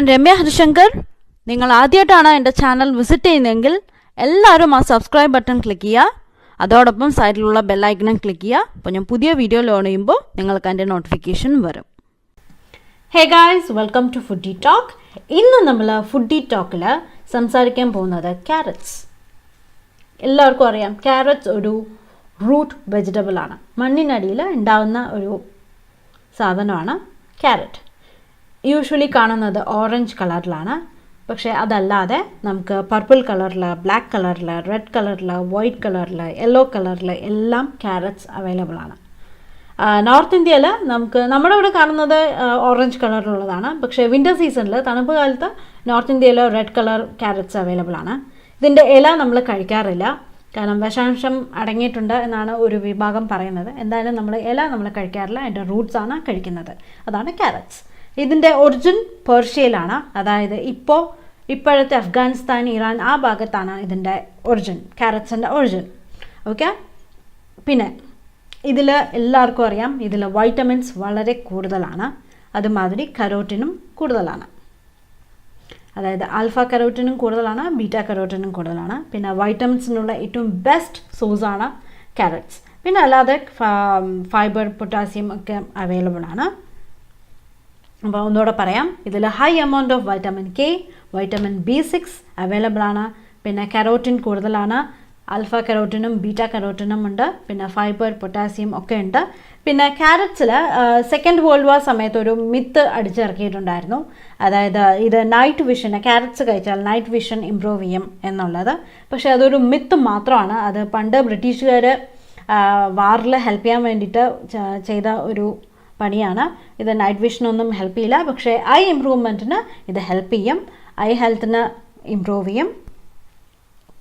ഞാൻ രമ്യ ഹരിശങ്കർ. നിങ്ങൾ ആദ്യമായിട്ടാണ് എൻ്റെ ചാനൽ വിസിറ്റ് ചെയ്യുന്നതെങ്കിൽ എല്ലാവരും ആ സബ്സ്ക്രൈബ് ബട്ടൺ ക്ലിക്ക് ചെയ്യുക. അതോടൊപ്പം സൈഡിലുള്ള ബെല്ലൈക്കണും ക്ലിക്ക് ചെയ്യുക. അപ്പോൾ ഞാൻ പുതിയ വീഡിയോ ലോഡ് ചെയ്യുമ്പോൾ നിങ്ങൾക്ക് അതിൻ്റെ നോട്ടിഫിക്കേഷൻ വരും. Hey guys, welcome to foodie talk. ഇന്ന് നമ്മൾ ഫുഡി ടോക്കിൽ സംസാരിക്കാൻ പോകുന്നത് ക്യാരറ്റ്സ്. എല്ലാവർക്കും അറിയാം, ക്യാരറ്റ്സ് ഒരു റൂട്ട് വെജിറ്റബിൾ ആണ്. മണ്ണിനടിയിൽ ഉണ്ടാകുന്ന ഒരു സാധനമാണ് ക്യാരറ്റ്. യൂഷ്വലി കാണുന്നത് ഓറഞ്ച് കളറിലാണ്. പക്ഷേ അതല്ലാതെ നമുക്ക് പർപ്പിൾ കളറിൽ, ബ്ലാക്ക് കളറിൽ, റെഡ് കളറിൽ, വൈറ്റ് കളറിൽ, യെല്ലോ കളറിൽ എല്ലാം ക്യാരറ്റ്സ് അവൈലബിൾ ആണ്. നോർത്ത് ഇന്ത്യയിൽ നമ്മുടെ ഇവിടെ കാണുന്നത് ഓറഞ്ച് കളറിലുള്ളതാണ്. പക്ഷേ വിൻ്റർ സീസണിൽ, തണുപ്പ് കാലത്ത് നോർത്ത് ഇന്ത്യയിൽ റെഡ് കളർ ക്യാരറ്റ്സ് അവൈലബിൾ ആണ്. ഇതിൻ്റെ ഇല നമ്മൾ കഴിക്കാറില്ല, കാരണം വിഷാംശം അടങ്ങിയിട്ടുണ്ട് എന്നാണ് ഒരു വിഭാഗം പറയുന്നത്. എന്തായാലും നമ്മൾ കഴിക്കാറില്ല, അതിൻ്റെ റൂട്ട്സ് ആണ് കഴിക്കുന്നത്. അതാണ് ക്യാരറ്റ്സ്. ഇതിൻ്റെ ഒറിജിൻ പേർഷ്യയിലാണ്. അതായത് ഇപ്പോഴത്തെ അഫ്ഗാനിസ്ഥാൻ, ഇറാൻ ആ ഭാഗത്താണ് ഇതിൻ്റെ ഒറിജിൻ, ക്യാരറ്റ്സിൻ്റെ ഒറിജിൻ. ഓക്കെ. പിന്നെ ഇതിൽ എല്ലാവർക്കും അറിയാം, ഇതിൽ വൈറ്റമിൻസ് വളരെ കൂടുതലാണ്. അതുമാതിരി കരോട്ടിനും കൂടുതലാണ്. അതായത് ആൽഫ കരോട്ടിനും കൂടുതലാണ്, ബീറ്റ കരോട്ടിനും കൂടുതലാണ്. പിന്നെ വൈറ്റമിൻസിനുള്ള ഏറ്റവും ബെസ്റ്റ് സോഴ്സാണ് ക്യാരറ്റ്സ്. പിന്നെ അല്ലാതെ ഫൈബർ, പൊട്ടാസ്യം ഒക്കെ അവൈലബിൾ ആണ്. അപ്പോൾ ഒന്നുകൂടെ പറയാം, ഇതിൽ high amount of vitamin K, vitamin B6 available ആണ്. പിന്നെ കരോട്ടിൻ കൂടുതലാണ്. ആൽഫ കരോട്ടിനും ബീറ്റ കരോട്ടിനും ഉണ്ട്. പിന്നെ ഫൈബർ, പൊട്ടാസ്യം ഒക്കെ ഉണ്ട്. പിന്നെ ക്യാരറ്റ്സിൽ സെക്കൻഡ് വേൾഡ് വാർ സമയത്ത് ഒരു മിത്ത് അടിച്ചിറക്കിയിട്ടുണ്ടായിരുന്നു. അതായത് ഇത് നൈറ്റ് വിഷൻ, ക്യാരറ്റ്സ് കഴിച്ചാൽ നൈറ്റ് വിഷൻ ഇമ്പ്രൂവ് ചെയ്യും എന്നുള്ളത്. പക്ഷേ അതൊരു മിത്ത് മാത്രമാണ്. അത് പണ്ട് ബ്രിട്ടീഷുകാർ വാറിൽ ഹെൽപ്പ് ചെയ്യാൻ വേണ്ടിയിട്ട് ചെയ്ത ഒരു പണിയാണ്. ഇത് നൈറ്റ് വിഷനൊന്നും ഹെൽപ്പ് ചെയ്യില്ല. പക്ഷേ ഐ ഇമ്പ്രൂവ്മെൻറ്റിന് ഇത് ഹെൽപ്പ് ചെയ്യും. ഐ ഹെൽത്തിന് ഇമ്പ്രൂവ് ചെയ്യും.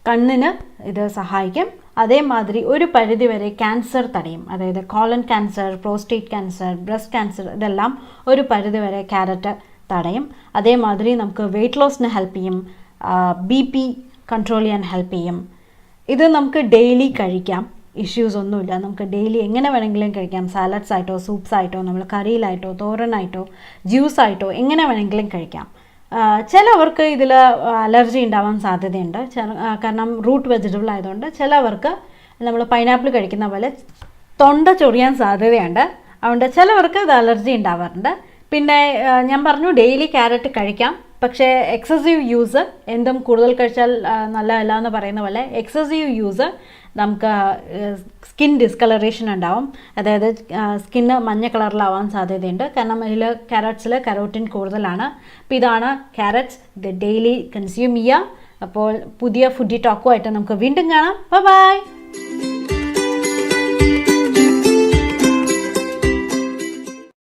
കണ്ണിന് ഇത് സഹായിക്കും. അതേമാതിരി ഒരു പരിധിവരെ ക്യാൻസർ തടയും. അതായത് colon cancer, prostate cancer, breast cancer, ഇതെല്ലാം ഒരു പരിധിവരെ ക്യാരറ്റ് തടയും. അതേമാതിരി നമുക്ക് വെയിറ്റ് ലോസിന് ഹെൽപ്പ് ചെയ്യും. BP കൺട്രോൾ ചെയ്യാൻ ഹെൽപ്പ് ചെയ്യും. ഇത് നമുക്ക് ഡെയിലി കഴിക്കാം, ഇഷ്യൂസ് ഒന്നുമില്ല. നമുക്ക് ഡെയിലി എങ്ങനെ വേണമെങ്കിലും കഴിക്കാം. സാലഡ്സ് ആയിട്ടോ, സൂപ്സ് ആയിട്ടോ, നമ്മൾ കറിയിലായിട്ടോ, തോരനായിട്ടോ, ജ്യൂസായിട്ടോ എങ്ങനെ വേണമെങ്കിലും കഴിക്കാം. ചിലവർക്ക് ഇതിൽ അലർജി ഉണ്ടാവാൻ സാധ്യതയുണ്ട്. കാരണം റൂട്ട് വെജിറ്റബിൾ ആയതുകൊണ്ട് ചിലവർക്ക് നമ്മൾ പൈനാപ്പിൾ കഴിക്കുന്ന പോലെ തൊണ്ട ചൊറിയാൻ സാധ്യതയുണ്ട്. അതുകൊണ്ട് ചിലവർക്ക് ഇത് അലർജി ഉണ്ടാവാറുണ്ട്. പിന്നെ ഞാൻ പറഞ്ഞു, ഡെയിലി ക്യാരറ്റ് കഴിക്കാം. പക്ഷേ എക്സസീവ് യൂസ്, എന്തും കൂടുതൽ കഴിച്ചാൽ നല്ലതല്ല എന്ന് പറയുന്ന പോലെ എക്സസീവ് യൂസ് നമുക്ക് സ്കിൻ ഡിസ്കളറേഷൻ ഉണ്ടാവും. അതായത് സ്കിന്ന് മഞ്ഞ കളറിലാവാൻ സാധ്യതയുണ്ട്. കാരണം ഇതിൽ ക്യാരറ്റ്സിൽ കരോട്ടിൻ കൂടുതലാണ്. അപ്പോൾ ഇതാണ് ക്യാരറ്റ്സ്. ഇത് ഡെയിലി കൺസ്യൂം ചെയ്യുക. അപ്പോൾ പുതിയ ഫുഡി ടോക്കുമായിട്ട് നമുക്ക് വീണ്ടും കാണാം. ബൈ.